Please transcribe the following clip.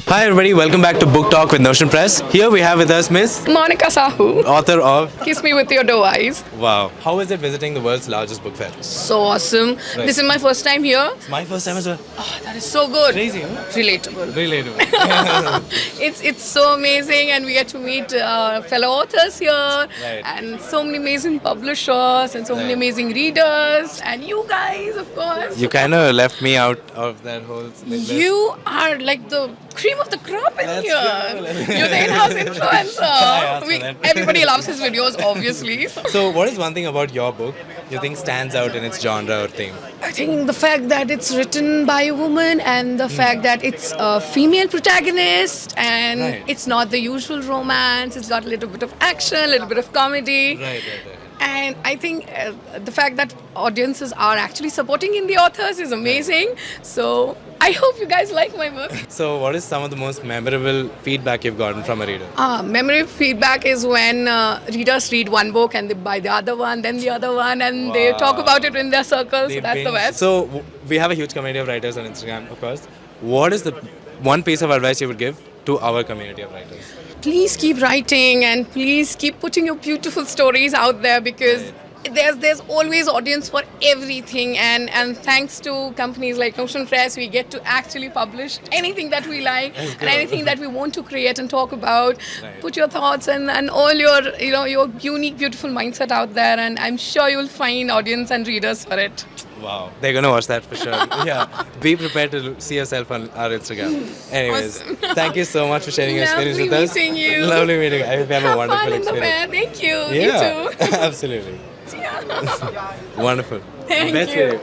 Hi everybody, welcome back to Book Talk with Notion Press. Here we have with us Miss, Monica Sahu. author of Kiss me with your doe eyes. Wow. How is it visiting the world's largest book fair? So awesome. Right. This is my first time here. It's my first time as well. Oh, that is so good. Crazy, huh? Relatable. Relatable. It's so amazing, and we get to meet fellow authors here, Right. and so many amazing publishers, and so many Right. amazing readers, and you guys, of course. You kind of left me out of that whole list. You are like the cream of the crop in Let's here. go. You're the in-house I influencer. asked for that. Everybody loves his videos, obviously. So, what is one thing about your book you think stands out in its genre or theme? I think the fact that it's written by a woman and the fact that it's a female protagonist and Right. it's not the usual romance, it's got a little bit of action, a little bit of comedy. Right. And I think the fact that audiences are actually supporting indie authors is amazing. So I hope you guys like my book. So, what is some of the most memorable feedback you've gotten from a reader? Memory feedback is when readers read one book and they buy the other one, then the other one, and they talk about it in their circles. They So that's the binge. best. So, we have a huge community of writers on Instagram, of course. What is the one piece of advice you would give to our community of writers? Please keep writing and please keep putting your beautiful stories out there because there's always audience for everything, and thanks to companies like Notion Press we get to actually publish anything that we like and anything that we want to create and talk about. Right. Put your thoughts and all your your unique beautiful mindset out there, and I'm sure you'll find audience and readers for it. Wow, they're gonna watch that for sure. Yeah, be prepared to see yourself on our Instagram. Anyways, Awesome. thank you so much for sharing your experience Lovely with us. meeting you. Lovely meeting you. I hope you have a Have wonderful fun in the experience. fair. Thank you. Yeah, You too. absolutely. Yeah. Wonderful. Thank Best you. way.